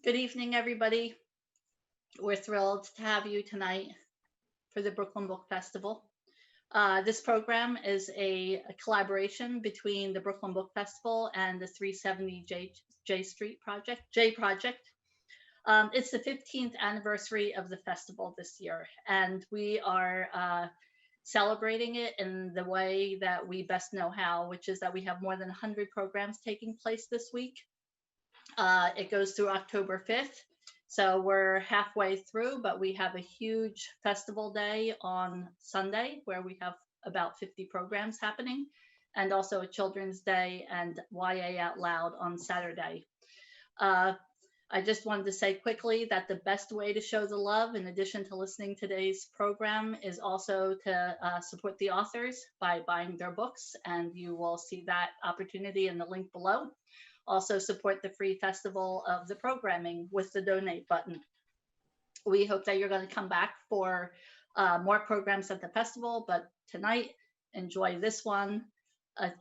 Good evening, everybody. We're thrilled to have you tonight for the Brooklyn Book Festival. This program is a collaboration between the Brooklyn Book Festival and the 370 J Street Project, J Project. It's the 15th anniversary of the festival this year, and we are celebrating it in the way that we best know how, which is that we have more than 100 programs taking place this week. It goes through October 5th. So we're halfway through, but we have a huge festival day on Sunday where we have about 50 programs happening, and also a Children's Day and YA Out Loud on Saturday. I just wanted to say quickly that the best way to show the love, in addition to listening to today's program, is also to support the authors by buying their books, and you will see that opportunity in the link below. Also support the free festival of the programming with the donate button. We hope that you're going to come back for more programs at the festival, but tonight, enjoy this one.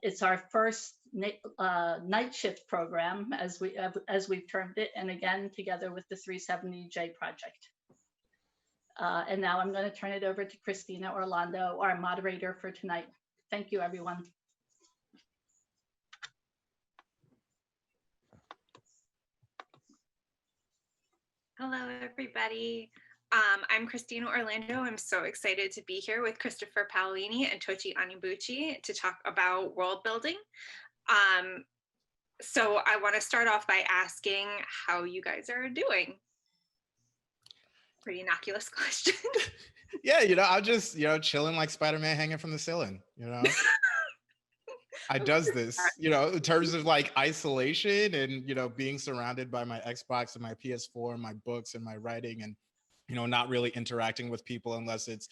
It's our first night shift program, as we've termed it, and again, together with the 370J Project. And now I'm going to turn it over to Christina Orlando, our moderator for tonight. Thank you, everyone. Hello, everybody. I'm Christina Orlando. I'm so excited to be here with Christopher Paolini and Tochi Onyebuchi to talk about world building. So I want to start off by asking how you guys are doing. Pretty innocuous question. Yeah, I'm just, chilling like Spider-Man hanging from the ceiling, I does this, in terms of like isolation and, being surrounded by my Xbox and my PS4 and my books and my writing and, not really interacting with people unless it's,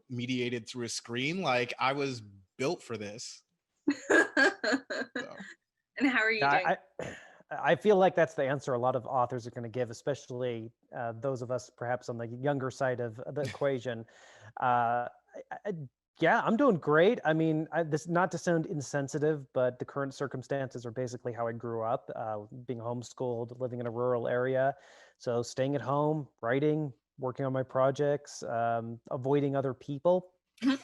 mediated through a screen. Like I was built for this. So. And how are you doing? I feel like that's the answer a lot of authors are going to give, especially those of us perhaps on the younger side of the equation. Yeah, I'm doing great. I mean, this not to sound insensitive, but the current circumstances are basically how I grew up, being homeschooled, living in a rural area. So staying at home, writing, working on my projects, avoiding other people.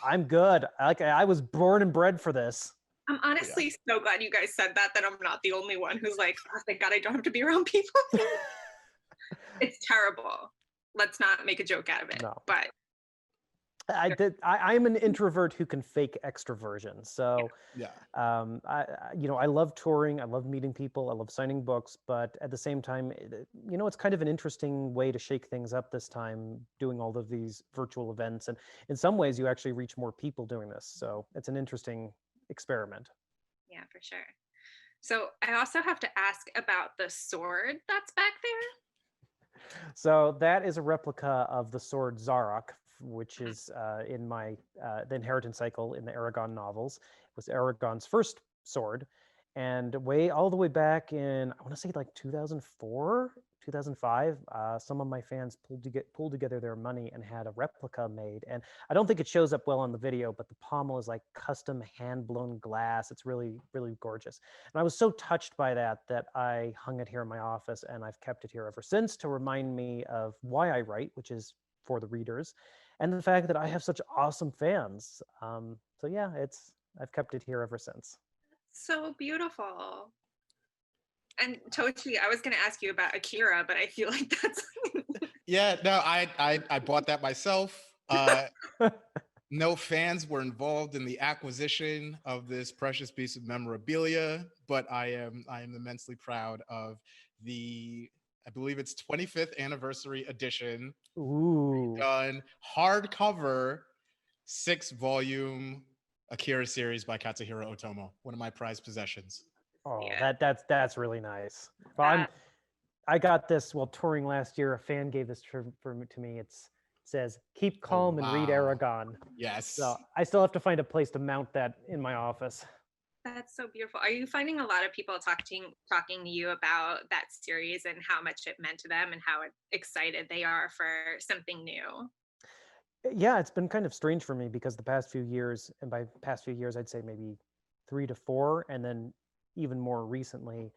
I'm good. I was born and bred for this. I'm honestly so glad you guys said that I'm not the only one who's like, oh, thank God I don't have to be around people. It's terrible. Let's not make a joke out of it. No. But I'm an introvert who can fake extroversion. So, I love touring. I love meeting people. I love signing books. But at the same time, it's kind of an interesting way to shake things up this time, doing all of these virtual events. And in some ways, you actually reach more people doing this. So it's an interesting experiment. Yeah, for sure. So I also have to ask about the sword that's back there. So that is a replica of the sword Zarok, which is in my the inheritance cycle in the Eragon novels. It was Eragon's first sword, and all the way back in, I want to say like 2004, 2005, some of my fans pulled together their money and had a replica made. And I don't think it shows up well on the video, but the pommel is like custom hand-blown glass. It's really, really gorgeous. And I was so touched by that I hung it here in my office, and I've kept it here ever since to remind me of why I write, which is for the readers, and the fact that I have such awesome fans. So yeah, I've kept it here ever since. So beautiful. And Tochi, I was going to ask you about Akira, but I feel like that's... Yeah, no, I bought that myself. No fans were involved in the acquisition of this precious piece of memorabilia, but I am immensely proud of I believe it's 25th anniversary edition. Ooh. Done hardcover 6-volume Akira series by Katsuhiro Otomo, one of my prized possessions. Oh, yeah. That's really nice. Well, I got this while touring last year. A fan gave this to me. It says, "Keep calm and read Eragon." Yes. So I still have to find a place to mount that in my office. That's so beautiful. Are you finding a lot of people talking to you about that series and how much it meant to them and how excited they are for something new? Yeah, it's been kind of strange for me because the past few years, and by past few years, I'd say maybe 3 to 4, and then even more recently,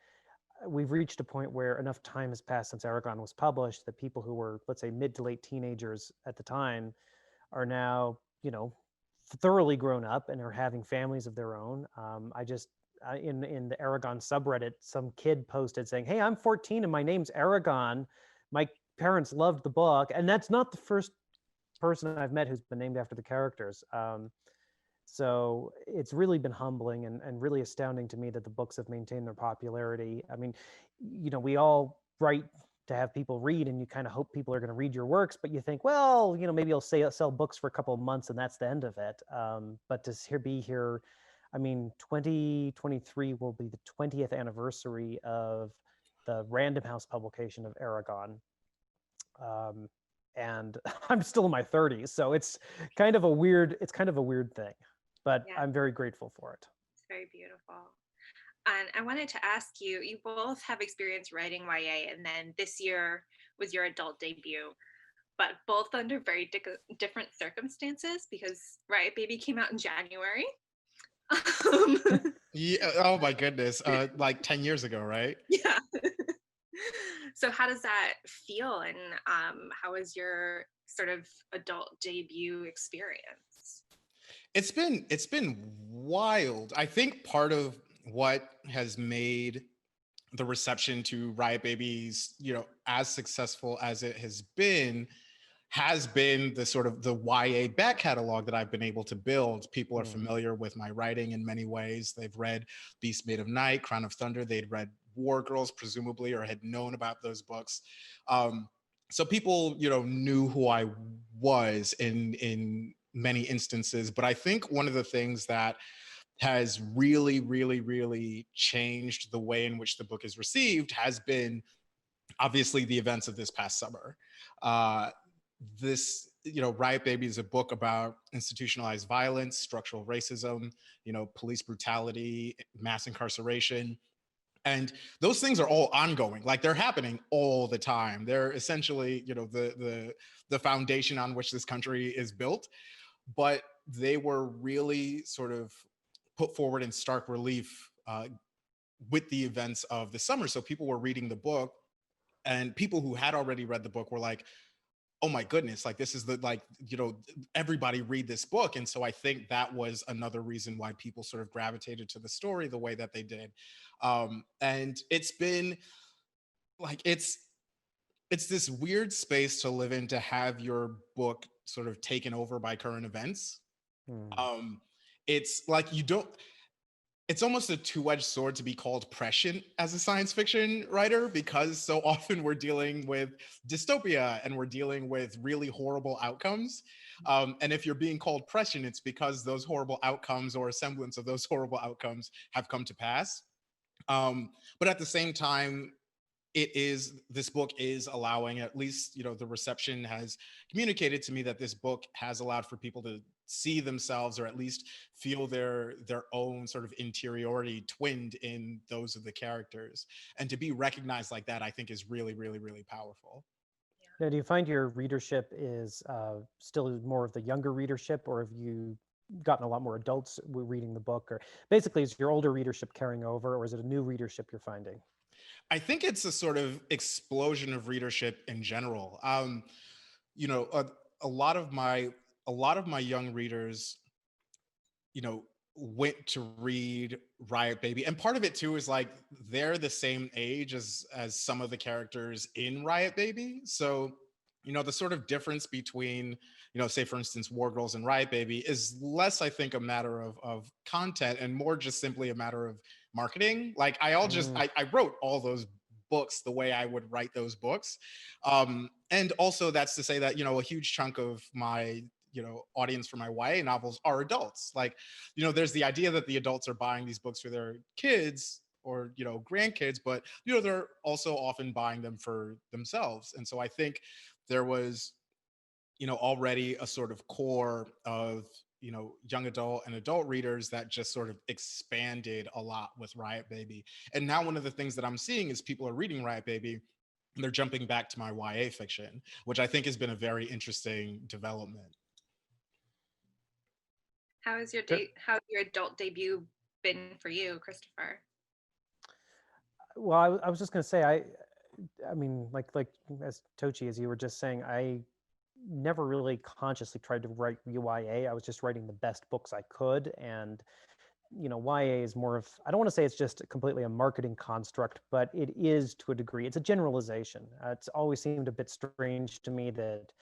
we've reached a point where enough time has passed since Eragon was published that people who were, let's say, mid to late teenagers at the time are now, you know, thoroughly grown up and are having families of their own. In the Eragon subreddit, some kid posted saying, "Hey, I'm 14 and my name's Eragon. My parents loved the book," and that's not the first person I've met who's been named after the characters. So it's really been humbling and really astounding to me that the books have maintained their popularity. I mean, you know, we all write to have people read, and you kind of hope people are going to read your works, but you think, well, you know, maybe I'll sell books for a couple of months and that's the end of it. But to be here, I mean, 2023 will be the 20th anniversary of the Random House publication of Eragon. And I'm still in my 30s, so it's kind of a weird thing, but Yeah. I'm very grateful for it. It's very beautiful. And I wanted to ask you, you both have experience writing YA, and then this year was your adult debut, but both under very different circumstances, because Riot Baby came out in January. Yeah. Oh my goodness. Like 10 years ago, right? Yeah. So how does that feel, and how was your sort of adult debut experience? It's been wild. I think part of what has made the reception to Riot Babies, you know, as successful as it has been the sort of the YA back catalog that I've been able to build. People are familiar with my writing in many ways. They've read Beast Made of Night, Crown of Thunder. They'd read War Girls, presumably, or had known about those books. So people, you know, knew who I was in many instances. But I think one of the things that has really, really, really changed the way in which the book is received has been obviously the events of this past summer. You know, Riot Baby is a book about institutionalized violence, structural racism, you know, police brutality, mass incarceration. And those things are all ongoing. Like, they're happening all the time. They're essentially, you know, the foundation on which this country is built. But they were really sort of put forward in stark relief with the events of the summer. So people were reading the book, and people who had already read the book were like, oh my goodness, like, this is the, like, you know, everybody read this book. And so I think that was another reason why people sort of gravitated to the story the way that they did. And it's been like, it's this weird space to live in, to have your book sort of taken over by current events. It's like, it's almost a two-edged sword to be called prescient as a science fiction writer, because so often we're dealing with dystopia and we're dealing with really horrible outcomes. And if you're being called prescient, it's because those horrible outcomes, or a semblance of those horrible outcomes, have come to pass. But at the same time, this book is allowing, at least, you know, the reception has communicated to me that this book has allowed for people to see themselves, or at least feel their own sort of interiority twinned in those of the characters. And to be recognized like that, I think, is really, really, really powerful. Now, do you find your readership is still more of the younger readership, or have you gotten a lot more adults reading the book? Or basically, is your older readership carrying over, or is it a new readership you're finding? I think it's a sort of explosion of readership in general. You know, a lot of my young readers, you know, went to read Riot Baby, and part of it too is like, they're the same age as some of the characters in Riot Baby. So, you know, the sort of difference between, you know, say for instance, War Girls and Riot Baby is less, I think, a matter of content, and more just simply a matter of marketing. Like, I wrote all those books the way I would write those books. And also, that's to say that, you know, a huge chunk of my, you know, audience for my YA novels are adults. Like, you know, there's the idea that the adults are buying these books for their kids or, you know, grandkids, but, you know, they're also often buying them for themselves. And so I think there was, you know, already a sort of core of, you know, young adult and adult readers that just sort of expanded a lot with Riot Baby. And now one of the things that I'm seeing is people are reading Riot Baby and they're jumping back to my YA fiction, which I think has been a very interesting development. How's your adult debut been for you, Christopher? Well, I was just going to say, I mean, like as Tochi, as you were just saying, I never really consciously tried to write YA. I was just writing the best books I could. And, you know, YA is more of, I don't want to say it's just completely a marketing construct, but it is to a degree. It's a generalization. It's always seemed a bit strange to me that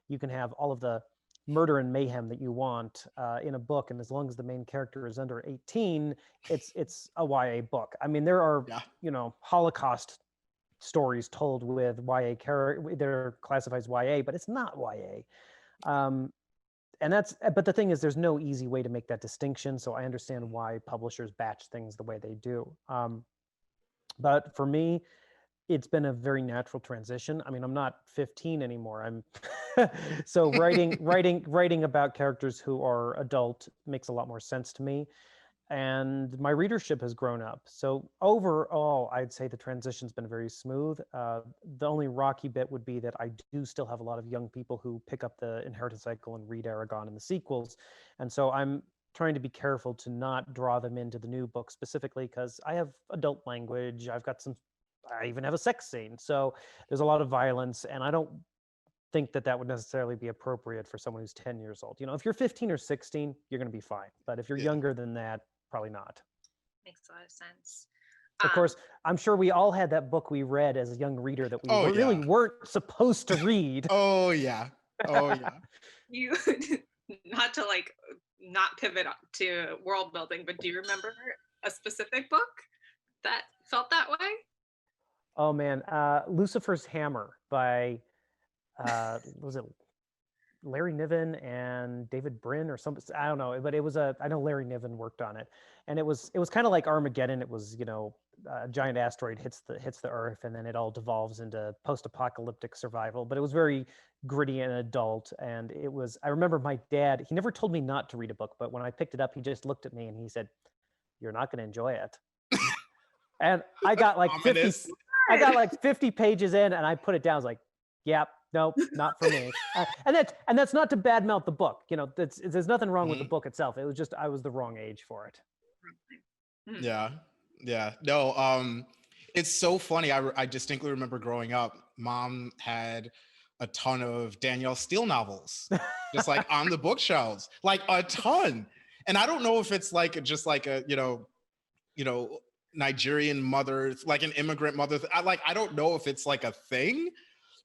you can have all of the murder and mayhem that you want in a book, and as long as the main character is under 18, it's a YA book. I mean, there are you know, Holocaust stories told with YA character, they're classified as YA, but it's not YA. And that's, but the thing is, there's no easy way to make that distinction. So I understand why publishers batch things the way they do. But for me, it's been a very natural transition. I mean, I'm not 15 anymore. I'm so writing about characters who are adult makes a lot more sense to me. And my readership has grown up. So overall, I'd say the transition's been very smooth. The only rocky bit would be that I do still have a lot of young people who pick up the Inheritance Cycle and read Eragon and the sequels. And so I'm trying to be careful to not draw them into the new book specifically, because I have adult language. I even have a sex scene. So there's a lot of violence, and I don't think that that would necessarily be appropriate for someone who's 10 years old. You know, if you're 15 or 16, you're going to be fine. But if you're younger than that, probably not. Makes a lot of sense. Of course, I'm sure we all had that book we read as a young reader that we really weren't supposed to read. Oh yeah. You, not to like not pivot to world building, but do you remember a specific book that felt that way? Oh man, Lucifer's Hammer by was it Larry Niven and David Brin or something? I don't know, but it was I know Larry Niven worked on it, and it was kind of like Armageddon. It was, you know, a giant asteroid hits the Earth, and then it all devolves into post-apocalyptic survival. But it was very gritty and adult, and it was. I remember my dad. He never told me not to read a book, but when I picked it up, he just looked at me and he said, "You're not going to enjoy it." And I got like 50 pages in, and I put it down. I was like, "Yep, nope, not for me." And that's not to badmouth the book. You know, there's nothing wrong with the book itself. It was just I was the wrong age for it. Yeah. No, it's so funny. I distinctly remember growing up, Mom had a ton of Danielle Steele novels, just like on the bookshelves, like a ton. And I don't know if it's like just like a, you know, Nigerian mother, like an immigrant mother. I don't know if it's like a thing,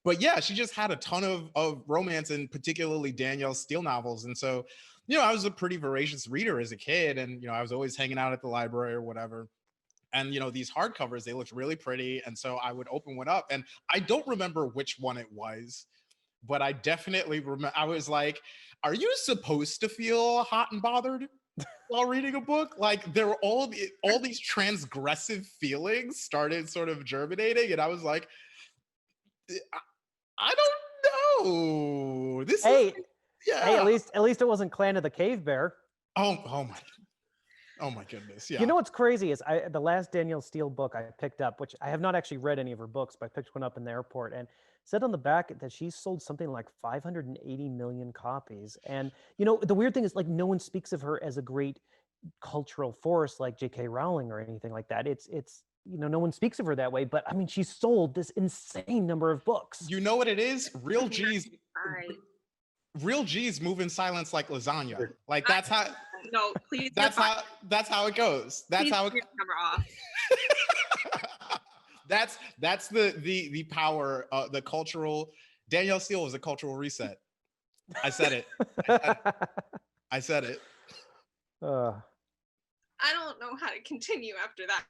but yeah, she just had a ton of romance, and particularly Danielle Steele novels. And so, you know, I was a pretty voracious reader as a kid, and, you know, I was always hanging out at the library or whatever. And, you know, these hardcovers, they looked really pretty. And so I would open one up, and I don't remember which one it was, but I definitely remember, I was like, are you supposed to feel hot and bothered while reading a book? Like, there were all these transgressive feelings started sort of germinating, and I was like, I don't know. Hey, at least it wasn't Clan of the Cave Bear. Oh my goodness. Yeah. You know what's crazy is the last Danielle Steele book I picked up, which I have not actually read any of her books, but I picked one up in the airport, and said on the back that she sold something like 580 million copies. And, you know, the weird thing is, like, no one speaks of her as a great cultural force like J.K. Rowling or anything like that. It's you know, no one speaks of her that way, but I mean, she sold this insane number of books. You know what it is? Real G's move in silence like lasagna. Like, that's how. No, please. That's how it goes. That's please how it. Camera off. That's the power. The cultural. Danielle Steele was a cultural reset. I said it. I said it. I don't know how to continue after that.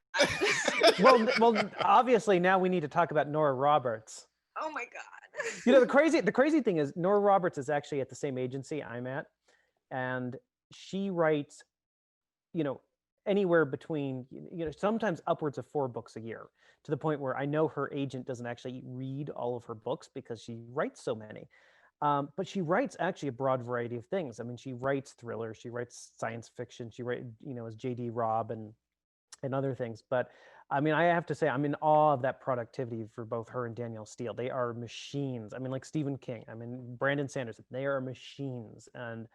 well, obviously now we need to talk about Nora Roberts. Oh my God. You know, the crazy thing is Nora Roberts is actually at the same agency I'm at, and she writes, you know, anywhere between, you know, sometimes upwards of 4 books a year, to the point where I know her agent doesn't actually read all of her books because she writes so many. But she writes actually a broad variety of things. I mean, she writes thrillers, she writes science fiction, she writes, you know, as J.D. Robb and other things. But I mean, I have to say, I'm in awe of that productivity for both her and Danielle Steele. They are machines. I mean, like Stephen King, I mean, Brandon Sanderson, they are machines. And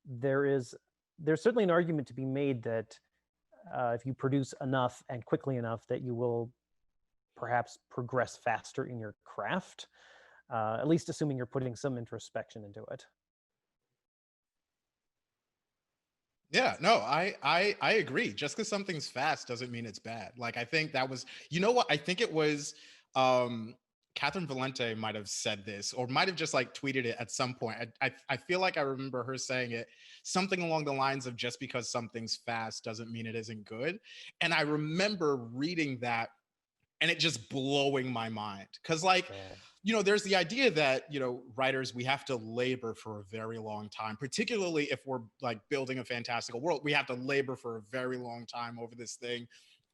there's certainly an argument to be made that if you produce enough and quickly enough, that you will perhaps progress faster in your craft, at least assuming you're putting some introspection into it. Yeah, no, I agree. Just because something's fast doesn't mean it's bad. Like I think that was, you know what? I think it was Catherine Valente might have said this, or might have just like tweeted it at some point. I feel like I remember her saying it, something along the lines of just because something's fast doesn't mean it isn't good. And I remember reading that and it just blowing my mind. Cause like, Yeah. you know, there's the idea that, you know, writers, we have to labor for a very long time, particularly if we're like building a fantastical world. We have to labor for a very long time over this thing.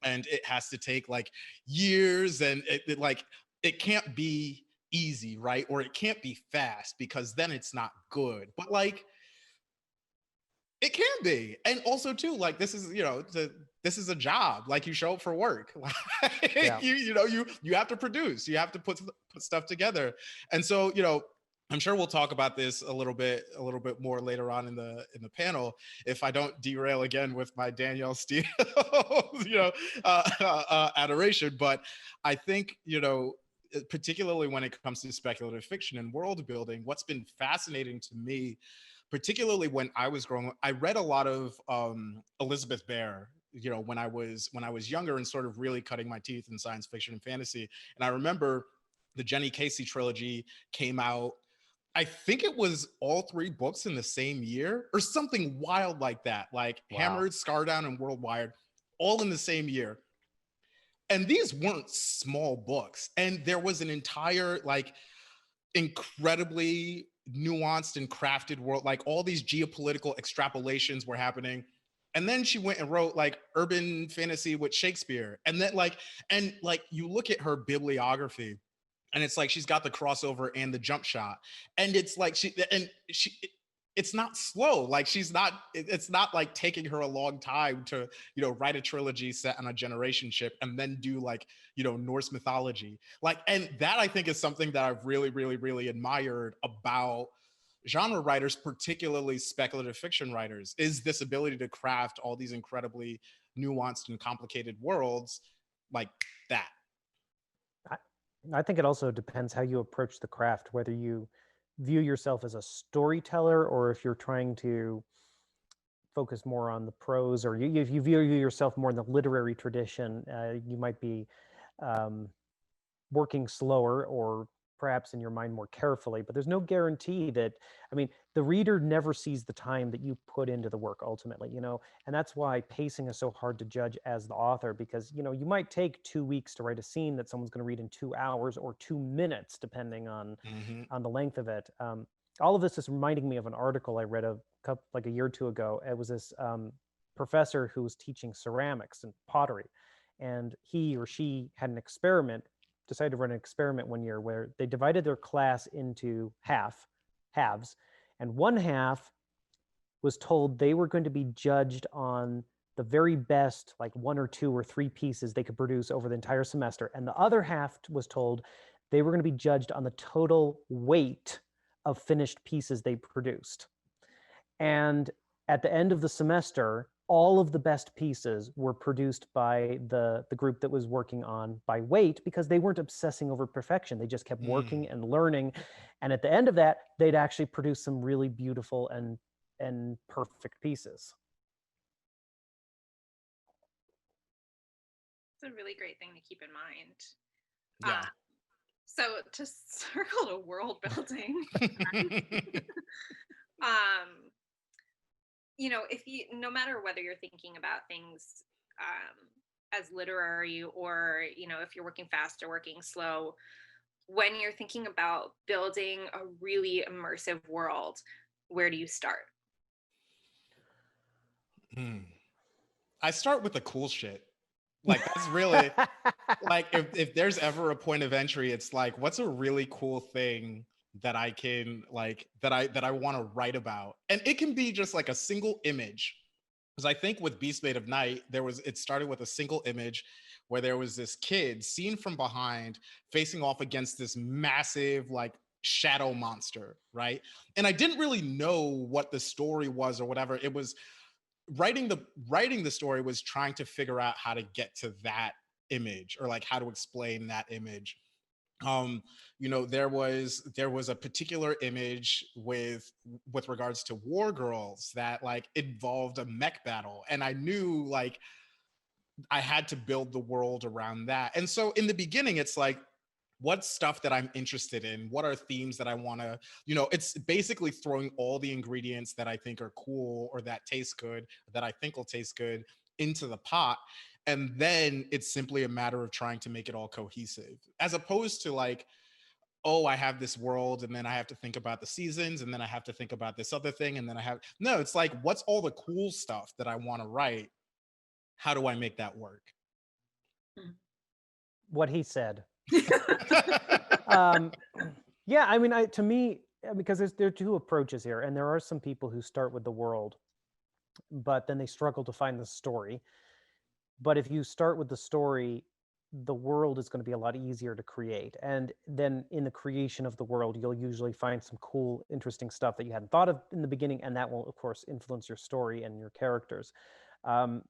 And it has to take like years, and it can't be easy, right? Or it can't be fast, because then it's not good. But like, it can be. And also too, like, this is, you know, this is a job. Like, you show up for work. Like, Yeah. you have to produce, you have to put stuff together. And so, you know, I'm sure we'll talk about this a little bit more later on in the panel, if I don't derail again with my Danielle Steele, you know, adoration. But I think, you know, particularly when it comes to speculative fiction and world building, what's been fascinating to me, particularly when I was growing up, I read a lot of Elizabeth Bear, you know, when I was younger and sort of really cutting my teeth in science fiction and fantasy. And I remember the Jenny Casey trilogy came out. I think it was all 3 books in the same year or something wild like that, like Wow. Hammered, Scardown, and World Wired, all in the same year. And these weren't small books. And there was an entire, like, incredibly nuanced and crafted world, like all these geopolitical extrapolations were happening. And then she went and wrote like urban fantasy with Shakespeare. And then and you look at her bibliography, and it's like she's got the crossover and the jump shot. And it's like it's not slow. Like it's not like taking her a long time to, you know, write a trilogy set on a generation ship and then do like, you know, Norse mythology. Like, and that I think is something that I've really, really, really admired about genre writers, particularly speculative fiction writers, is this ability to craft all these incredibly nuanced and complicated worlds like that. I think it also depends how you approach the craft, whether you view yourself as a storyteller or if you're trying to focus more on the prose, or if you view yourself more in the literary tradition, you might be working slower or perhaps in your mind more carefully, but there's no guarantee that, I mean, the reader never sees the time that you put into the work ultimately, you know, and that's why pacing is so hard to judge as the author, because, you know, you might take 2 weeks to write a scene that someone's going to read in 2 hours or 2 minutes, depending on the length of it. All of this is reminding me of an article I read like a year or 2 ago. It was this professor who was teaching ceramics and pottery, and he or she had decided to run an experiment one year where they divided their class into halves, and one half was told they were going to be judged on the very best, like 1 or 2 or 3 pieces they could produce over the entire semester, and the other half was told they were going to be judged on the total weight of finished pieces they produced. And at the end of the semester, all of the best pieces were produced by the group that was working on by weight, because they weren't obsessing over perfection. They just kept working and learning. And at the end of that, they'd actually produce some really beautiful and perfect pieces. It's a really great thing to keep in mind. Yeah. So to circle to world building, you know, no matter whether you're thinking about things as literary, or, you know, if you're working fast or working slow, when you're thinking about building a really immersive world, where do you start? I start with the cool shit. Like, that's really like, if there's ever a point of entry, it's like, what's a really cool thing that I can that I want to write about? And it can be just like a single image. Because I think with Beast Made of Night, it started with a single image where there was this kid seen from behind facing off against this massive like shadow monster, right? And I didn't really know what the story was or whatever. It was writing the story was trying to figure out how to get to that image, or like how to explain that image. There was a particular image with regards to War Girls that like involved a mech battle, and I knew like I had to build the world around that. And so in the beginning, it's like, what stuff that I'm interested in? What are themes that I want to, it's basically throwing all the ingredients that I think are cool or that taste good, that I think will taste good into the pot. And then it's simply a matter of trying to make it all cohesive, as opposed to like, oh, I have this world and then I have to think about the seasons and then I have to think about this other thing. And then no, it's like, what's all the cool stuff that I want to write? How do I make that work? What he said. Yeah, I mean, to me, because there are two approaches here, and there are some people who start with the world, but then they struggle to find the story. But if you start with the story, the world is going to be a lot easier to create. And then in the creation of the world, you'll usually find some cool, interesting stuff that you hadn't thought of in the beginning, and that will, of course, influence your story and your characters. I'm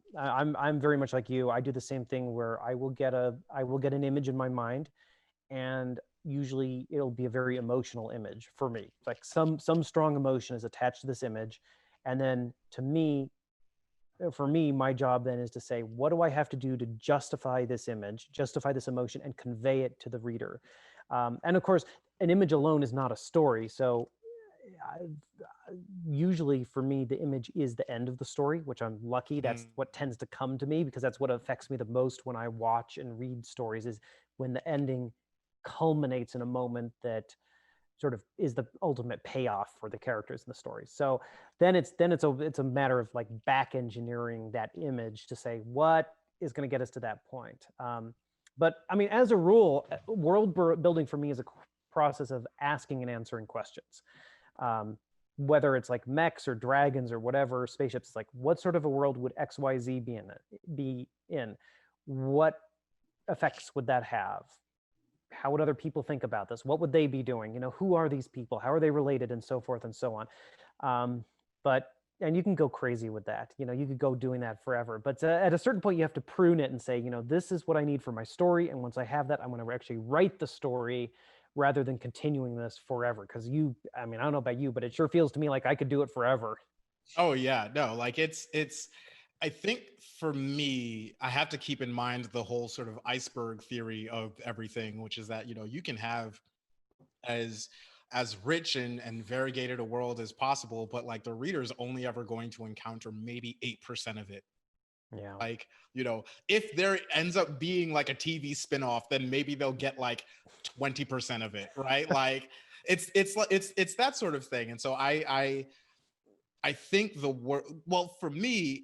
very much like you. I do the same thing where I will get an image in my mind, and usually it'll be a very emotional image for me. It's like some strong emotion is attached to this image, and then for me, my job then is to say, what do I have to do to justify this image, justify this emotion, and convey it to the reader? And of course, an image alone is not a story. So usually for me, the image is the end of the story, which I'm lucky. That's what tends to come to me, because that's what affects me the most when I watch and read stories, is when the ending culminates in a moment that sort of is the ultimate payoff for the characters in the story. So then it's a matter of like back engineering that image to say what is going to get us to that point. But I mean, as a rule, world building for me is a process of asking and answering questions. Whether it's like mechs or dragons or whatever, spaceships, it's like, what sort of a world would XYZ be in? What effects would that have? How would other people think about this? What would they be doing? Who are these people? How are they related? And so forth and so on. And you can go crazy with that. You could go doing that forever. But at a certain point, you have to prune it and say, this is what I need for my story. And once I have that, I'm going to actually write the story rather than continuing this forever. Because I don't know about you, but it sure feels to me like I could do it forever. Oh yeah, no, like it's I think for me, I have to keep in mind the whole sort of iceberg theory of everything, which is that, you can have as rich and variegated a world as possible, but like the reader's only ever going to encounter maybe 8% of it. Yeah. Like, if there ends up being like a TV spinoff, then maybe they'll get like 20% of it, right? Like it's that sort of thing. And so I think well, for me,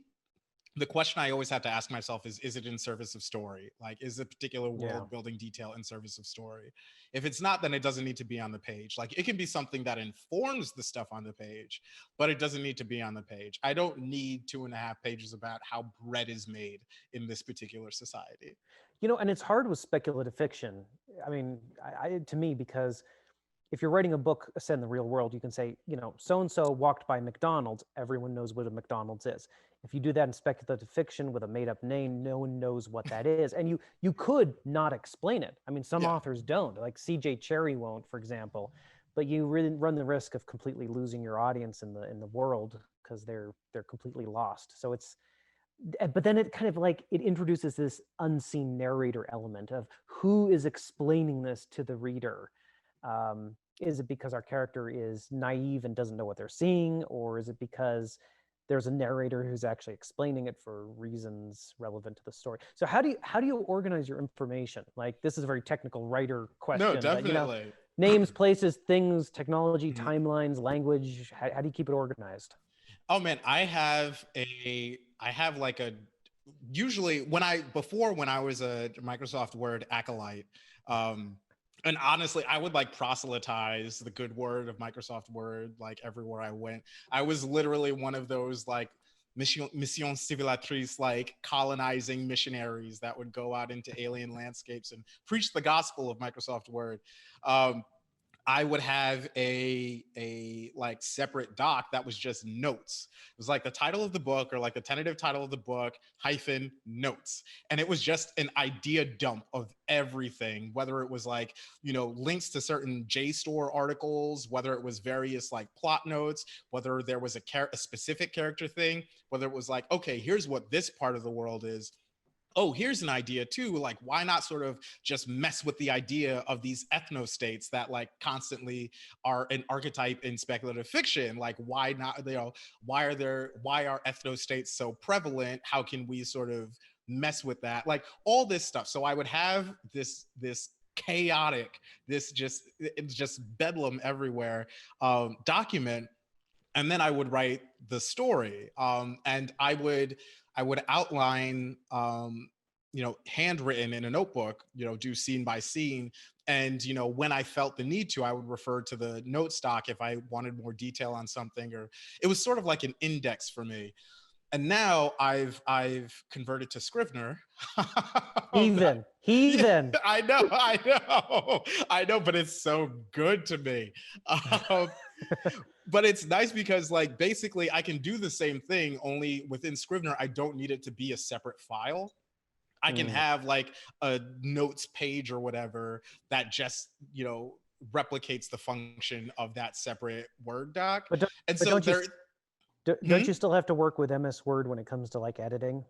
the question I always have to ask myself is it in service of story? Like, is a particular world building detail in service of story? If it's not, then it doesn't need to be on the page. Like, it can be something that informs the stuff on the page, but it doesn't need to be on the page. I don't need 2.5 pages about how bread is made in this particular society. And it's hard with speculative fiction. I mean, to me, because if you're writing a book set in the real world, you can say, so-and-so walked by McDonald's. Everyone knows what a McDonald's is. If you do that in speculative fiction with a made-up name, no one knows what that is. And you could not explain it. I mean, some authors don't. Like C.J. Cherryh won't, for example. But you really run the risk of completely losing your audience in the world because they're completely lost. So but then it kind of like it introduces this unseen narrator element of who is explaining this to the reader. Is it because our character is naive and doesn't know what they're seeing, or is it because there's a narrator who's actually explaining it for reasons relevant to the story? So how do you organize your information? Like, this is a very technical writer question. No, definitely. But, names, places, things, technology, timelines, language. How do you keep it organized? Oh man, usually when I was a Microsoft Word acolyte, and honestly, I would like proselytize the good word of Microsoft Word like everywhere I went. I was literally one of those like mission civilisatrice, like colonizing missionaries that would go out into alien landscapes and preach the gospel of Microsoft Word. I would have a like separate doc that was just notes. It was like the title of the book, or like the tentative title of the book hyphen notes. And it was just an idea dump of everything, whether it was like, you know, links to certain JSTOR articles, whether it was various like plot notes, whether there was a specific character thing, whether it was like, okay, here's what this part of the world is. Oh, here's an idea too. Like, why not sort of just mess with the idea of these ethno-states that like constantly are an archetype in speculative fiction? Like, why not, you know, why are ethno-states so prevalent? How can we sort of mess with that? Like all this stuff. So I would have this chaotic, it's just bedlam everywhere document. And then I would write the story, and I would outline, you know, handwritten in a notebook, you know, do scene by scene. And, you know, when I felt the need to, I would refer to the note stock if I wanted more detail on something, or it was sort of like an index for me. And now I've converted to Scrivener. Heathen. Yeah, I know, but it's so good to me. But it's nice because like basically I can do the same thing, only within Scrivener I don't need it to be a separate file. I can have like a notes page or whatever that just, you know, replicates the function of that separate Word doc. Don't you still have to work with MS Word when it comes to like editing?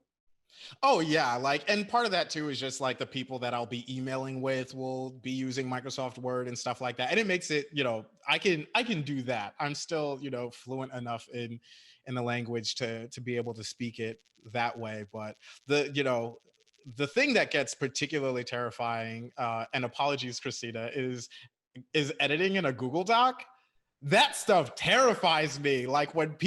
Oh yeah, like, and part of that too is just like the people that I'll be emailing with will be using Microsoft Word and stuff like that, and it makes it, you know, I can do that. I'm still, you know, fluent enough in the language to be able to speak it that way. But the thing that gets particularly terrifying, and apologies, Christina, is editing in a Google Doc. That stuff terrifies me. Like when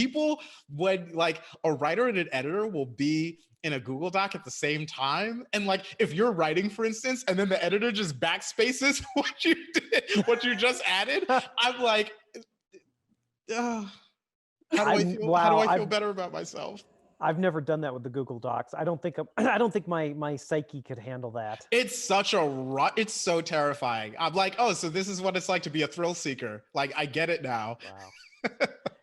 like a writer and an editor will be in a Google Doc at the same time, and like if you're writing, for instance, and then the editor just backspaces what you just added, I'm like, how do I feel better about myself? I've never done that with the Google Docs. I don't think my psyche could handle that. It's such a rut. It's so terrifying. I'm like, oh, so this is what it's like to be a thrill seeker. Like, I get it now. Wow.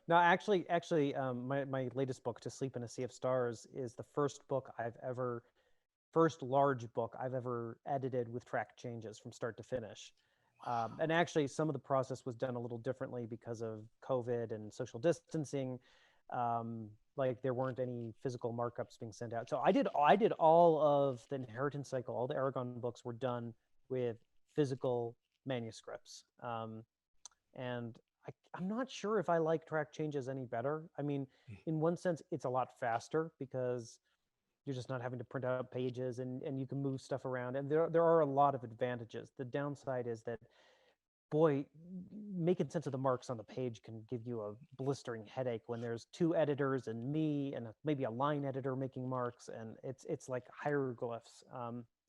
No, actually, my latest book, To Sleep in a Sea of Stars, is the first large book I've ever edited with track changes from start to finish. And actually, some of the process was done a little differently because of COVID and social distancing. Like there weren't any physical markups being sent out. So I did all of the Inheritance Cycle, all the Eragon books were done with physical manuscripts. And I'm not sure if I like track changes any better. I mean, in one sense, it's a lot faster because you're just not having to print out pages and you can move stuff around. And there are a lot of advantages. The downside is that, boy, making sense of the marks on the page can give you a blistering headache when there's two editors and me and maybe a line editor making marks, and it's like hieroglyphs.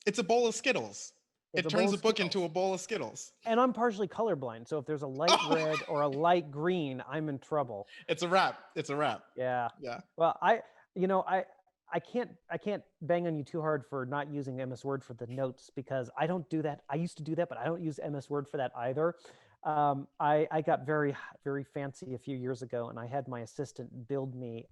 It's a bowl of Skittles. It turns a book into a bowl of Skittles. And I'm partially colorblind, so if there's a light red or a light green, I'm in trouble. It's a wrap. Yeah. Well, I can't bang on you too hard for not using MS Word for the notes, because I don't do that. I used to do that, but I don't use MS Word for that either. I got very, very fancy a few years ago, and I had my assistant build me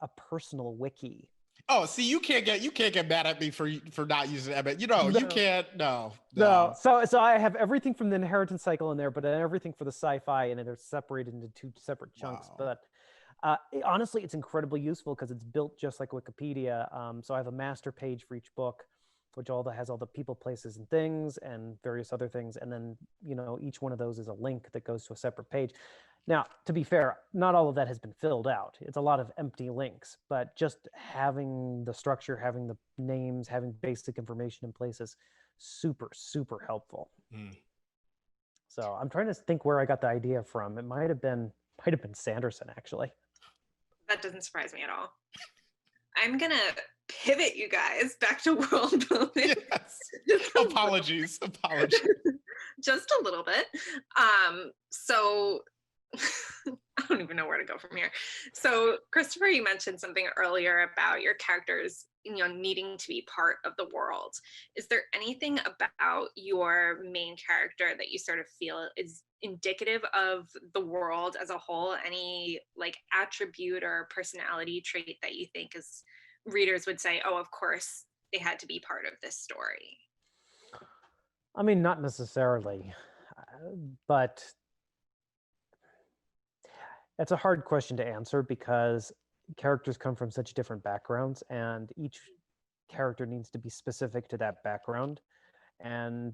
a personal wiki. Oh, see, you can't get mad at me for not using MS. You know, you can't. No. So I have everything from the Inheritance Cycle in there, but everything for the sci-fi, and they're separated into two separate chunks. Wow. But honestly, it's incredibly useful because it's built just like Wikipedia. So I have a master page for each book, which has all the people, places, and things, and various other things. And then, you know, each one of those is a link that goes to a separate page. Now, to be fair, not all of that has been filled out. It's a lot of empty links, but just having the structure, having the names, having basic information in place is super, super helpful. So I'm trying to think where I got the idea from. It might have been Sanderson, actually. That doesn't surprise me at all. I'm gonna pivot you guys back to world building. Yes. Apologies. Just a little bit. So I don't even know where to go from here. So Christopher, you mentioned something earlier about your characters, you know, needing to be part of the world. Is there anything about your main character that you sort of feel is indicative of the world as a whole? Any like attribute or personality trait that you think is readers would say, oh, of course they had to be part of this story? I mean, not necessarily, but it's a hard question to answer because characters come from such different backgrounds, and each character needs to be specific to that background. And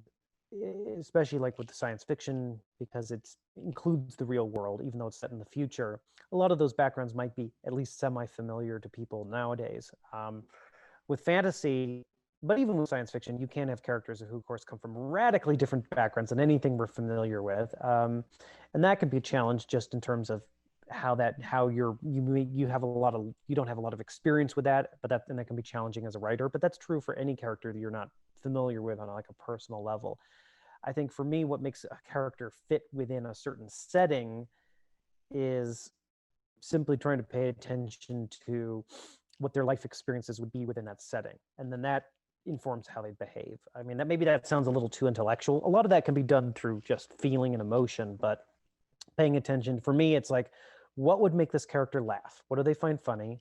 especially like with the science fiction, because it includes the real world, even though it's set in the future, a lot of those backgrounds might be at least semi-familiar to people nowadays. With fantasy, but even with science fiction, you can have characters who, of course, come from radically different backgrounds than anything we're familiar with, and that can be a challenge just in terms of how you have a lot of, you don't have a lot of experience with that, but that can be challenging as a writer. But that's true for any character that you're not familiar with on like a personal level. I think for me, what makes a character fit within a certain setting is simply trying to pay attention to what their life experiences would be within that setting, and then that informs how they behave. I mean, maybe that sounds a little too intellectual. A lot of that can be done through just feeling and emotion, but paying attention, for me, it's like, what would make this character laugh? What do they find funny?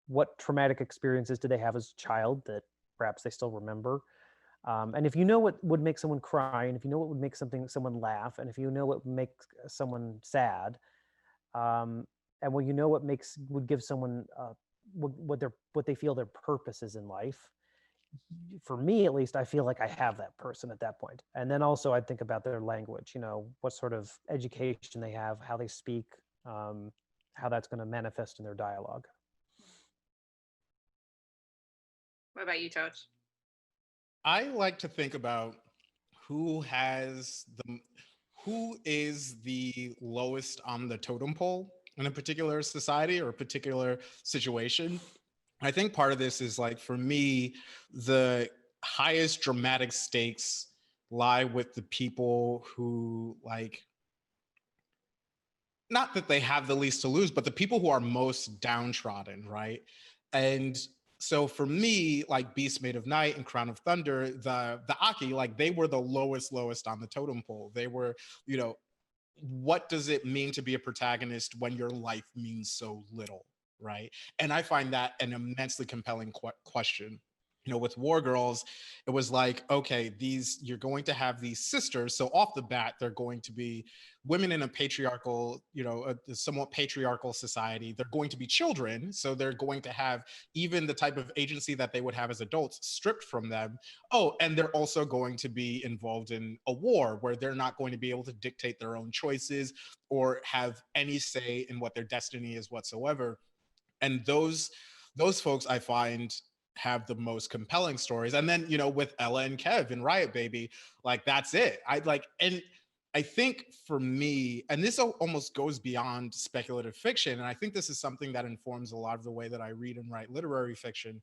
What traumatic experiences do they have as a child that perhaps they still remember? And if you know what would make someone cry, and if you know what would make someone laugh, and if you know what would make someone sad, and when you know what would give someone what they feel their purpose is in life, for me at least, I feel like I have that person at that point. And then also I'd think about their language, what sort of education they have, how they speak, how that's going to manifest in their dialogue. What about you, Toch? I like to think about who is the lowest on the totem pole in a particular society or a particular situation. I think part of this is, like, for me, the highest dramatic stakes lie with the people who, like, not that they have the least to lose, but the people who are most downtrodden, right? And so for me, like Beast Made of Night and Crown of Thunder, the Aki, like, they were the lowest on the totem pole. They were, what does it mean to be a protagonist when your life means so little, right? And I find that an immensely compelling question. With War Girls, it was like, okay, you're going to have these sisters. So off the bat, they're going to be women in a patriarchal, a somewhat patriarchal society. They're going to be children. So they're going to have even the type of agency that they would have as adults stripped from them. Oh, and they're also going to be involved in a war where they're not going to be able to dictate their own choices or have any say in what their destiny is whatsoever. And those folks, I find, have the most compelling stories. And then, with Ella and Kev and Riot Baby, like, that's it. And I think for me, and this almost goes beyond speculative fiction, and I think this is something that informs a lot of the way that I read and write literary fiction,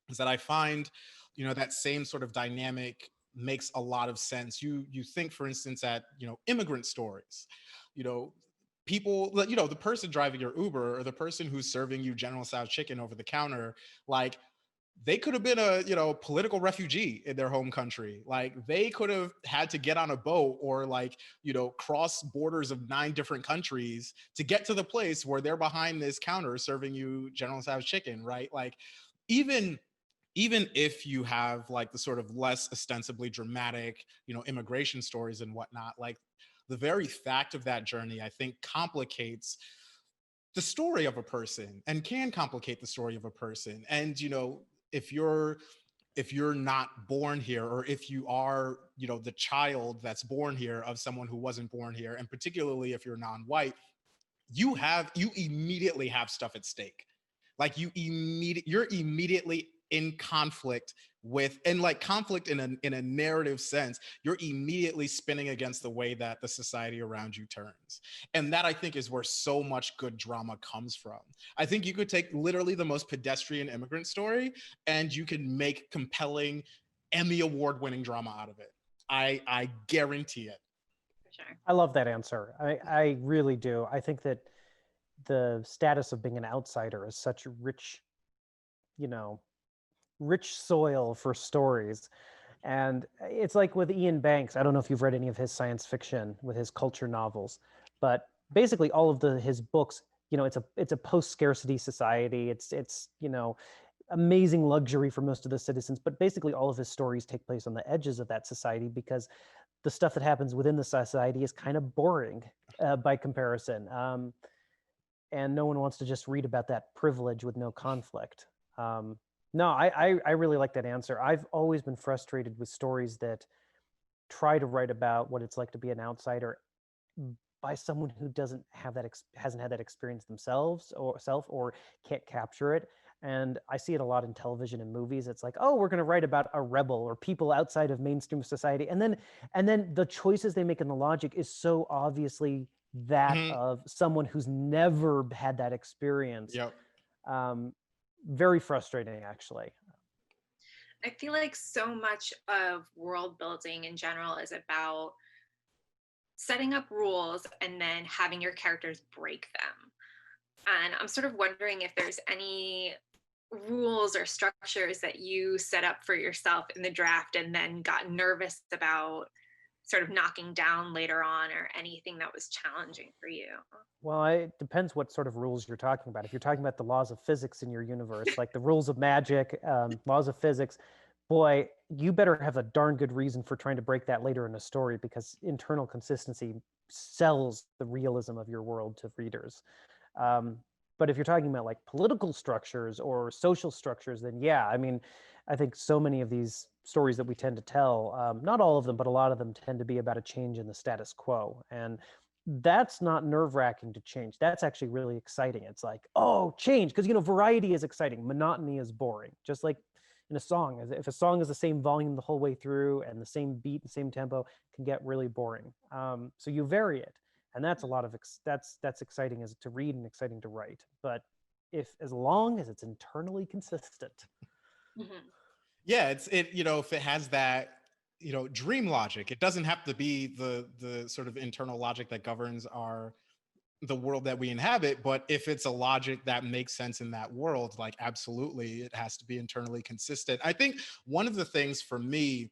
is that I find, that same sort of dynamic makes a lot of sense. You think, for instance, at, immigrant stories, people, the person driving your Uber or the person who's serving you General Tso's chicken over the counter, like, they could have been a political refugee in their home country. Like, they could have had to get on a boat or, like, cross borders of 9 different countries to get to the place where they're behind this counter serving you General Tso's chicken, right? Like, even if you have, like, the sort of less ostensibly dramatic, immigration stories and whatnot, like, the very fact of that journey, I think, complicates the story of a person and can complicate the story of a person. And, if you're not born here, or if you are, the child that's born here of someone who wasn't born here, and particularly if you're non-white, you immediately have stuff at stake. Like, you're immediately in conflict with, and like conflict in a narrative sense, you're immediately spinning against the way that the society around you turns. And that, I think, is where so much good drama comes from. I think you could take literally the most pedestrian immigrant story and you can make compelling Emmy Award-winning drama out of it. I guarantee it. For sure. I love that answer. I really do. I think that the status of being an outsider is such rich soil for stories. And it's like with Ian Banks. I don't know if you've read any of his science fiction with his culture novels, but basically all of his books, it's a post-scarcity society. It's amazing luxury for most of the citizens, but basically all of his stories take place on the edges of that society because the stuff that happens within the society is kind of boring by comparison. And no one wants to just read about that privilege with no conflict. No, I really like that answer. I've always been frustrated with stories that try to write about what it's like to be an outsider by someone who hasn't had that experience themselves or can't capture it. And I see it a lot in television and movies. It's like, oh, we're going to write about a rebel or people outside of mainstream society, and then the choices they make in the logic is so obviously that of someone who's never had that experience. Yep. Very frustrating, actually. I feel like so much of world building in general is about setting up rules and then having your characters break them. And I'm sort of wondering if there's any rules or structures that you set up for yourself in the draft and then got nervous about sort of knocking down later on, or anything that was challenging for you. Well, it depends what sort of rules you're talking about. If you're talking about the laws of physics in your universe, like the rules of magic, laws of physics, boy, you better have a darn good reason for trying to break that later in a story, because internal consistency sells the realism of your world to readers. But if you're talking about like political structures or social structures, then yeah, I mean, I think so many of these stories that we tend to tell, not all of them, but a lot of them tend to be about a change in the status quo. And that's not nerve-wracking to change. That's actually really exciting. It's like, oh, change, because, variety is exciting. Monotony is boring. Just like in a song, if a song is the same volume the whole way through and the same beat and same tempo, it can get really boring. So you vary it. And that's a lot of that's exciting as to read and exciting to write. But as long as it's internally consistent. Mm-hmm. Yeah, if it has that dream logic, it doesn't have to be the sort of internal logic that governs the world that we inhabit, but if it's a logic that makes sense in that world, like absolutely it has to be internally consistent. I think one of the things for me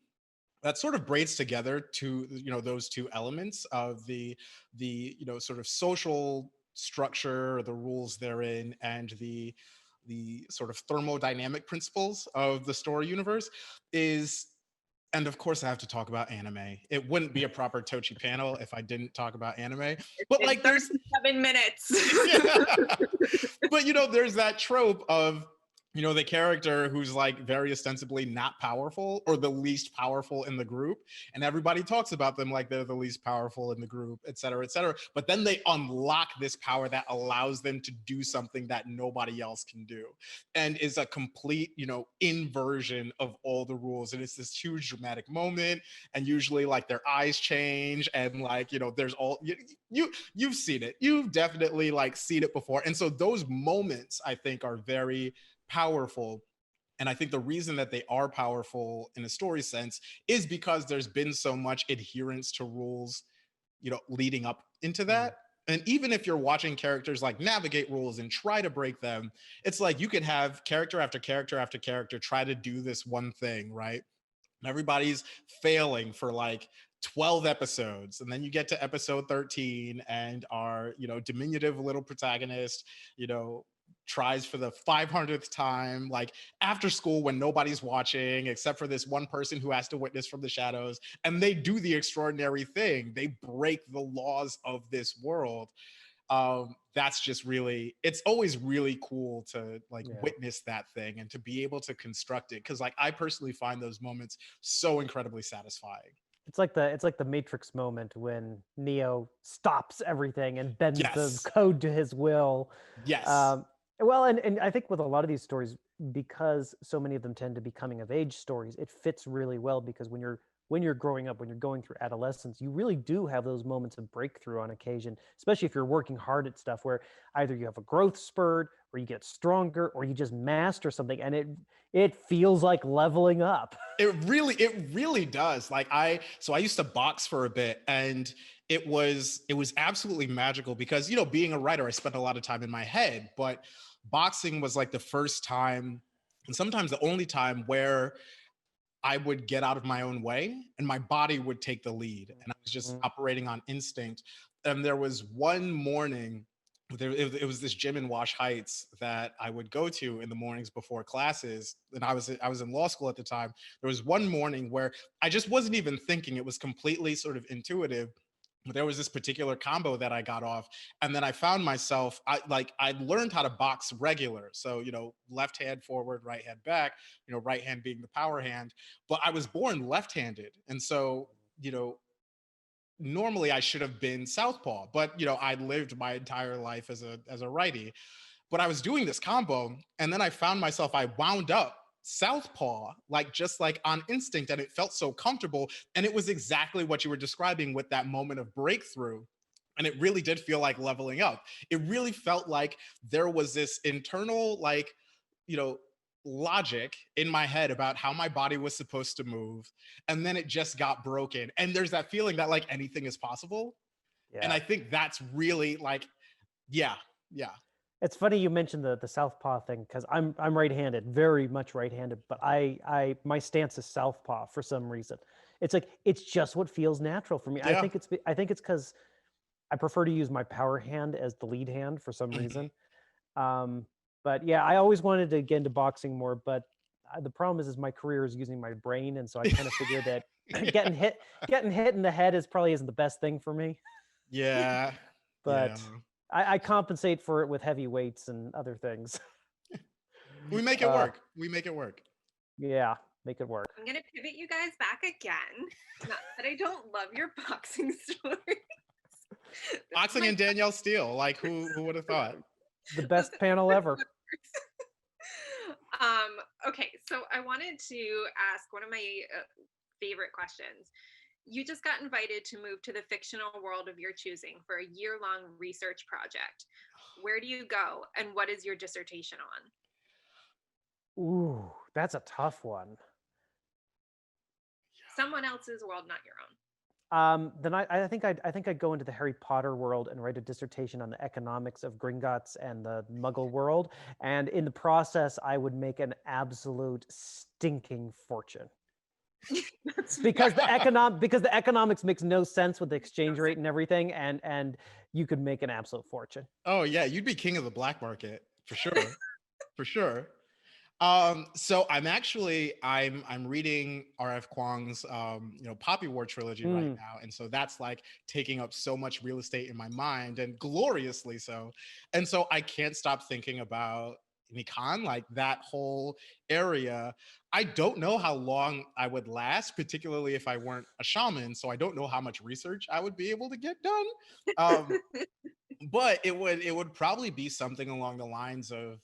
that sort of braids together to those two elements of the sort of social structure, the rules therein, and the sort of thermodynamic principles of the story universe is, and of course I have to talk about anime. It wouldn't be a proper Tochi panel if I didn't talk about anime. But like there's 7 minutes. But there's that trope of the character who's like very ostensibly not powerful or the least powerful in the group, and everybody talks about them like they're the least powerful in the group, et cetera, but then they unlock this power that allows them to do something that nobody else can do, and is a complete inversion of all the rules. And it's this huge dramatic moment, and usually like their eyes change, and like there's all you've seen it, you've definitely like seen it before. And so those moments I think are very powerful. And I think the reason that they are powerful in a story sense is because there's been so much adherence to rules, leading up into that. And even if you're watching characters like navigate rules and try to break them, it's like you could have character after character after character try to do this one thing, right? And everybody's failing for like 12 episodes, and then you get to episode 13 and our diminutive little protagonist tries for the 500th time, like after school when nobody's watching except for this one person who has to witness from the shadows, and they do the extraordinary thing. They break the laws of this world. That's just really, it's always really cool to witness that thing and to be able to construct it, because like I personally find those moments so incredibly satisfying. It's like the Matrix moment when Neo stops everything and bends Yes. the code to his will. Yes. Well, and I think with a lot of these stories, because so many of them tend to be coming of age stories, it fits really well, because when you're growing up, when you're going through adolescence, you really do have those moments of breakthrough on occasion, especially if you're working hard at stuff where either you have a growth spurt or you get stronger or you just master something, and it feels like leveling up. It really does. Like I used to box for a bit, and it was absolutely magical because, being a writer, I spent a lot of time in my head, but boxing was like the first time and sometimes the only time where I would get out of my own way and my body would take the lead. And I was just operating on instinct. And there was one morning, it was this gym in Wash Heights that I would go to in the mornings before classes. And I was in law school at the time. There was one morning where I just wasn't even thinking. It was completely sort of intuitive. But there was this particular combo that I got off, and then I found myself, I learned how to box regular. So, left hand forward, right hand back, right hand being the power hand. But I was born left-handed. And so, normally I should have been southpaw, but I lived my entire life as a righty. But I was doing this combo, and then I found myself, I wound up southpaw, just like on instinct, and it felt so comfortable. And it was exactly what you were describing with that moment of breakthrough. And it really did feel like leveling up. It really felt like there was this internal, logic in my head about how my body was supposed to move. And then it just got broken. And there's that feeling that anything is possible. Yeah. And I think that's really yeah. It's funny you mentioned the southpaw thing, because I'm right-handed, very much right-handed, but my stance is southpaw for some reason. It's just what feels natural for me. Yeah. I think it's because I prefer to use my power hand as the lead hand for some reason. But yeah, I always wanted to get into boxing more, but the problem is my career is using my brain, and so I kind of figured that getting hit in the head probably isn't the best thing for me. Yeah. But yeah. I compensate for it with heavy weights and other things. We make it work. We make it work. Yeah, make it work. I'm going to pivot you guys back again. Not that I don't love your boxing stories. Boxing and Danielle Steele. Who would have thought? The best panel ever. Okay, so I wanted to ask one of my favorite questions. You just got invited to move to the fictional world of your choosing for a year-long research project. Where do you go, and what is your dissertation on? Ooh, that's a tough one. Someone else's world, not your own. Then I think I'd go into the Harry Potter world and write a dissertation on the economics of Gringotts and the Muggle world, and in the process, I would make an absolute stinking fortune. because the economics makes no sense with the exchange rate and everything, and you could make an absolute fortune. Oh yeah, you'd be king of the black market for sure. For sure. So I'm reading R.F. Kuang's Poppy War trilogy right now, and so that's taking up so much real estate in my mind, and gloriously so. And so I can't stop thinking about Nikan, that whole area. I don't know how long I would last, particularly if I weren't a shaman. So I don't know how much research I would be able to get done. But it would probably be something along the lines of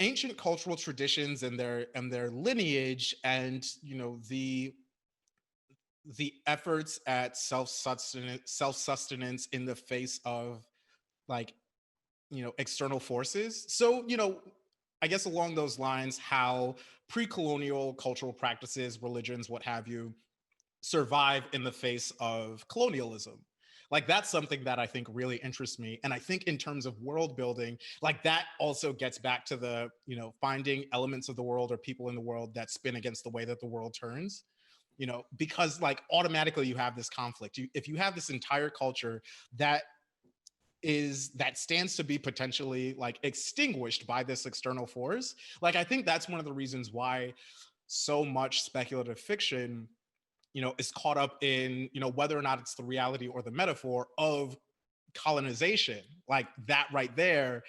ancient cultural traditions and their lineage, and the efforts at self-sustenance in the face of external forces. So I guess along those lines, how pre-colonial cultural practices, religions, what have you, survive in the face of colonialism. That's something that I think really interests me. And I think in terms of world building, that also gets back to the, finding elements of the world or people in the world that spin against the way that the world turns, because automatically you have this conflict. If you have this entire culture that stands to be potentially extinguished by this external force, I think that's one of the reasons why so much speculative fiction is caught up in, whether or not it's the reality or the metaphor of colonization. That right there,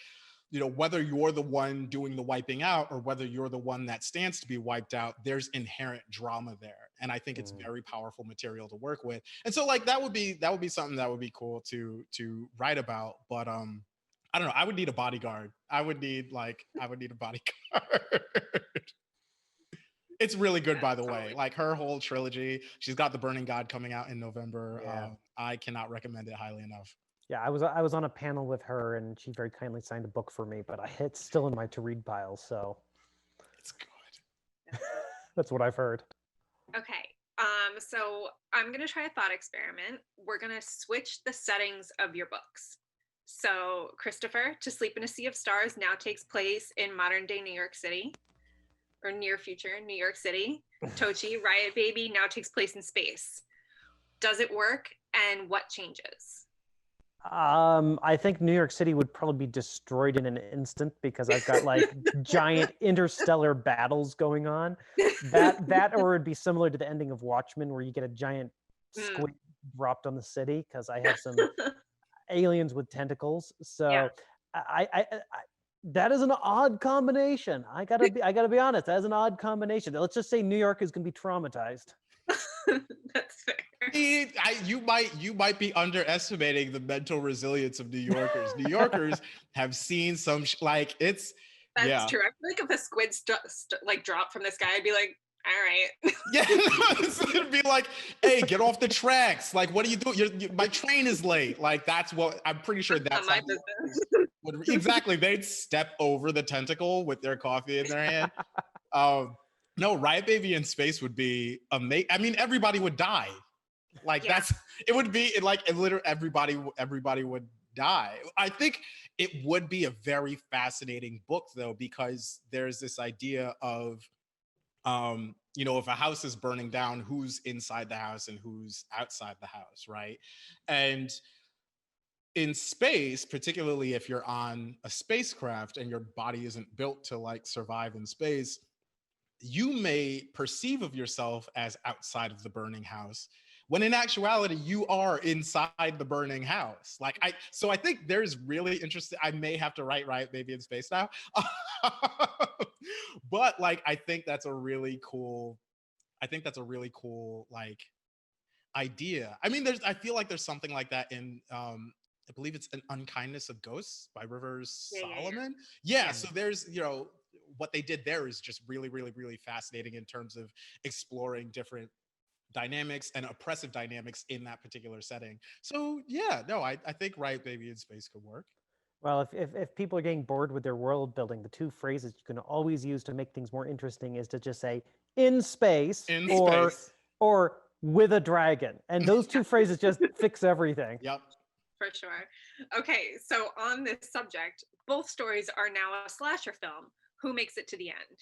whether you're the one doing the wiping out or whether you're the one that stands to be wiped out, there's inherent drama there. And I think it's very powerful material to work with. And so that would be something that would be cool to write about. But I don't know, I would need a bodyguard. I would need a bodyguard. It's really good, by the way. Her whole trilogy. She's got The Burning God coming out in November. Yeah. I cannot recommend it highly enough. Yeah, I was on a panel with her, and she very kindly signed a book for me, but it's still in my to-read pile, so. It's good. That's what I've heard. Okay, so I'm going to try a thought experiment. We're going to switch the settings of your books. So, Christopher, To Sleep in a Sea of Stars now takes place in modern day New York City, or near future New York City. Tochi, Riot Baby now takes place in space. Does it work, and what changes? I think New York City would probably be destroyed in an instant because I've got like giant interstellar battles going on. That or it'd be similar to the ending of Watchmen where you get a giant squid dropped on the city because I have some aliens with tentacles. So Yeah. I that is an odd combination. I gotta be honest. That is an odd combination. Let's just say New York is gonna be traumatized. That's fair. You might be underestimating the mental resilience of New Yorkers. New Yorkers have seen some like it's. That's yeah. true. I feel like if a squid like dropped from the sky, I'd be like, all right. Yeah, it'd be like, hey, get off the tracks. Like, what are you doing? My train is late. Like, that's what I'm pretty sure that's Not my how business. exactly. They'd step over the tentacle with their coffee in their hand. No, Riot Baby in space would be amazing. I mean, everybody would die. Like it would be like literally everybody would die. I think it would be a very fascinating book though, because there's this idea of if a house is burning down, who's inside the house and who's outside the house, right? And in space, particularly if you're on a spacecraft and your body isn't built to like survive in space, you may perceive of yourself as outside of the burning house when in actuality you are inside the burning house. So I think there's really interesting. I may have to write Riot Baby in space now. But like I think that's a really cool like idea. I mean, I feel like there's something like that in I believe it's An Unkindness of Ghosts by Rivers Solomon. Yeah, so there's what they did there is just really, really, really fascinating in terms of exploring different dynamics and oppressive dynamics in that particular setting. So yeah, no, I think Riot Baby in space could work. Well, if people are getting bored with their world building, the two phrases you can always use to make things more interesting is to just say in space or with a dragon. And those two phrases just fix everything. Yep. For sure. Okay, so on this subject, both stories are now a slasher film. Who makes it to the end?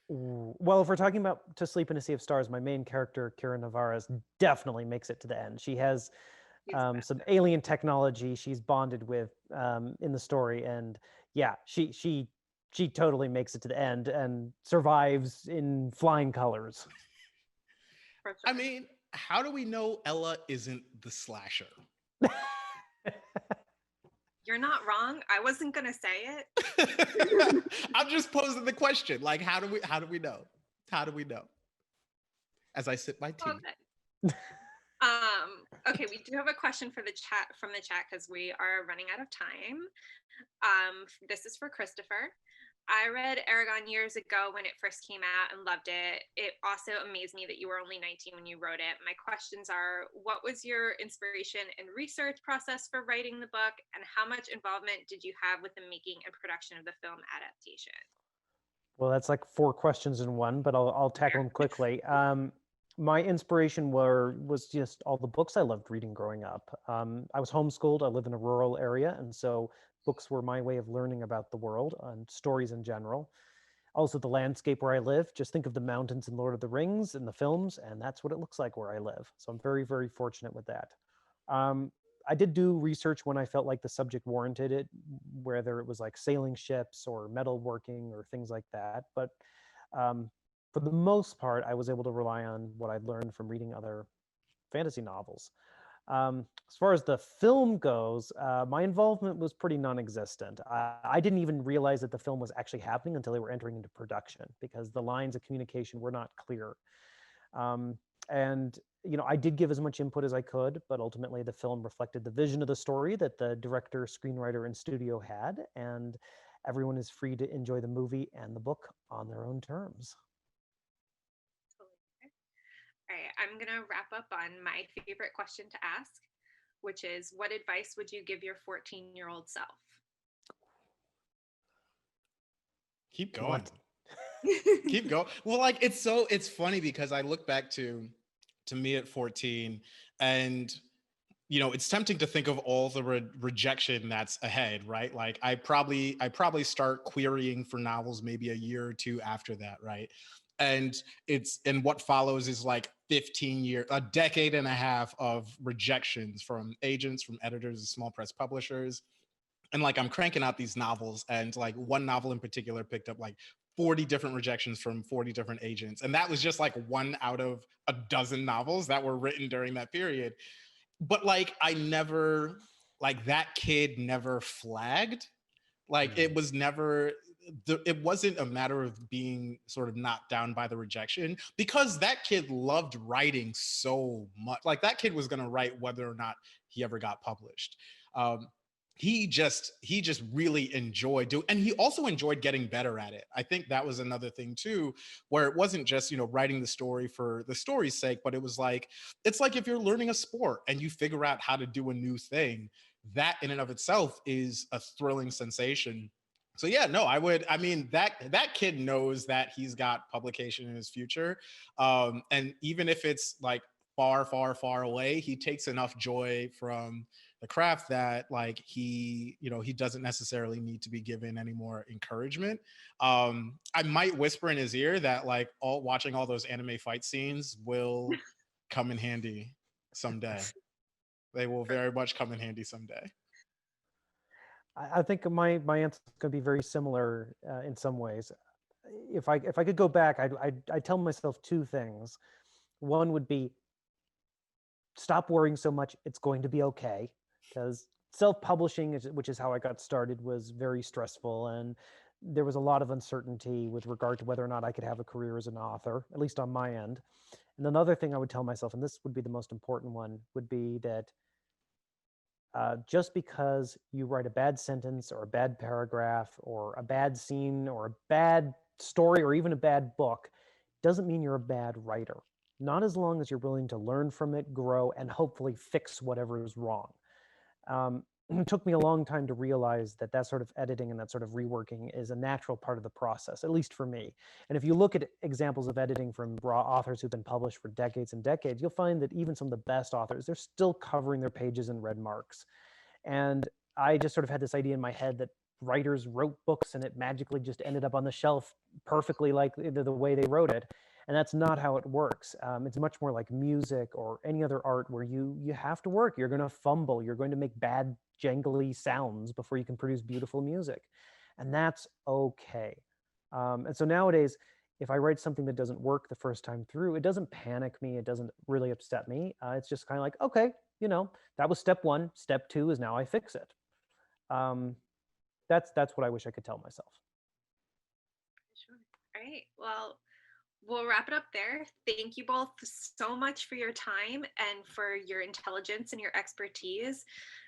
Well, if we're talking about To Sleep in a Sea of Stars, my main character, Kira Navarez, definitely makes it to the end. She has some alien technology she's bonded with in the story. And yeah, she totally makes it to the end and survives in flying colors. For sure. I mean, how do we know Ella isn't the slasher? You're not wrong. I wasn't gonna say it. I'm just posing the question. Like, how do we know? How do we know? As I sip my tea. Okay, we do have a question from the chat because we are running out of time. This is for Christopher. I read Eragon years ago when it first came out and loved it. It also amazed me that you were only 19 when you wrote it. My questions are, what was your inspiration and research process for writing the book, and how much involvement did you have with the making and production of the film adaptation? Well, that's like 4 questions in one, but I'll tackle them quickly. My inspiration was just all the books I loved reading growing up. I was homeschooled. I live in a rural area, and so books were my way of learning about the world and stories in general. Also, the landscape where I live. Just think of the mountains in Lord of the Rings and the films, and that's what it looks like where I live. So I'm very, very fortunate with that. I did do research when I felt like the subject warranted it, whether it was like sailing ships or metalworking or things like that. But for the most part, I was able to rely on what I'd learned from reading other fantasy novels. As far as the film goes, my involvement was pretty non-existent. I didn't even realize that the film was actually happening until they were entering into production because the lines of communication were not clear. And I did give as much input as I could, but ultimately the film reflected the vision of the story that the director, screenwriter, and studio had, and everyone is free to enjoy the movie and the book on their own terms. All right, I'm gonna wrap up on my favorite question to ask, which is, what advice would you give your 14-year-old self? Keep going. Keep going. Well, like it's funny because I look back to me at 14, and it's tempting to think of all the rejection that's ahead, right? Like I probably start querying for novels maybe a year or two after that, right? And what follows is like 15 years, a decade and a half of rejections from agents, from editors and small press publishers. And like I'm cranking out these novels, and like one novel in particular picked up like 40 different rejections from 40 different agents. And that was just like one out of a dozen novels that were written during that period. But like I never, like that kid never flagged. Like it was never, it wasn't a matter of being sort of knocked down by the rejection, because that kid loved writing so much. Like that kid was going to write whether or not he ever got published. He just really enjoyed doing, and he also enjoyed getting better at it. I think that was another thing too, where it wasn't just writing the story for the story's sake, but it was like, it's like if you're learning a sport and you figure out how to do a new thing, that in and of itself is a thrilling sensation. So yeah, no, I mean that kid knows that he's got publication in his future, and even if it's like far, far, far away, he takes enough joy from the craft that like he doesn't necessarily need to be given any more encouragement. I might whisper in his ear that like watching all those anime fight scenes will come in handy someday. They will very much come in handy someday. I think my answer is going to be very similar in some ways. If I could go back, I'd tell myself two things. One would be, stop worrying so much. It's going to be okay. Because self-publishing, which is how I got started, was very stressful, and there was a lot of uncertainty with regard to whether or not I could have a career as an author, at least on my end. And another thing I would tell myself, and this would be the most important one, would be that just because you write a bad sentence or a bad paragraph or a bad scene or a bad story or even a bad book doesn't mean you're a bad writer. Not as long as you're willing to learn from it, grow, and hopefully fix whatever is wrong. It took me a long time to realize that that sort of editing and that sort of reworking is a natural part of the process, at least for me. And if you look at examples of editing from raw authors who've been published for decades and decades, you'll find that even some of the best authors, they're still covering their pages in red marks. And I just sort of had this idea in my head that writers wrote books and it magically just ended up on the shelf perfectly like the way they wrote it. And that's not how it works. It's much more like music or any other art where you have to work. You're going to fumble. You're going to make bad, jangly sounds before you can produce beautiful music. And that's okay. And so nowadays, if I write something that doesn't work the first time through, it doesn't panic me. It doesn't really upset me. It's just kind of like, okay, that was step one. Step two is now I fix it. That's what I wish I could tell myself. Sure. All right. Well, we'll wrap it up there. Thank you both so much for your time and for your intelligence and your expertise.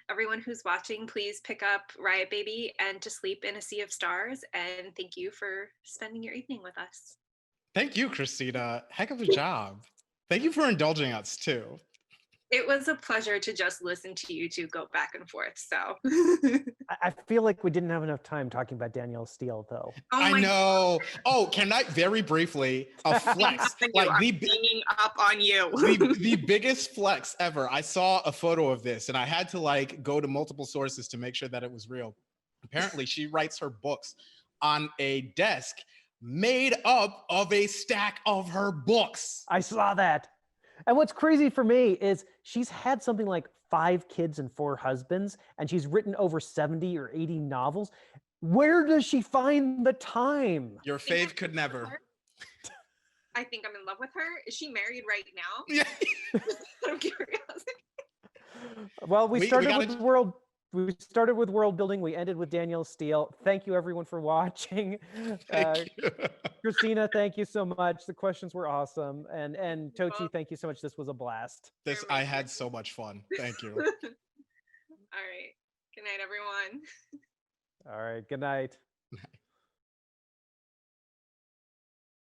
Everyone who's watching, please pick up Riot Baby and To Sleep in a Sea of Stars. And thank you for spending your evening with us. Thank you, Christina. Heck of a job. Thank you for indulging us too. It was a pleasure to just listen to you two go back and forth. So I feel like we didn't have enough time talking about Danielle Steele, though. I know. Oh, can I very briefly a flex? Like I'm hanging up on you. the biggest flex ever. I saw a photo of this, and I had to like go to multiple sources to make sure that it was real. Apparently, she writes her books on a desk made up of a stack of her books. I saw that. And what's crazy for me is she's had something like 5 kids and 4 husbands, and she's written over 70 or 80 novels. Where does she find the time? Your fave could never. I think I'm in love with her. Is she married right now? Yeah. I'm curious. Well, we started with world building. We ended with Danielle Steele. Thank you, everyone, for watching. Thank you. Christina, thank you so much. The questions were awesome. And Tochi, thank you so much. This was a blast. I had so much fun. Thank you. All right. Good night, everyone. All right. Good night.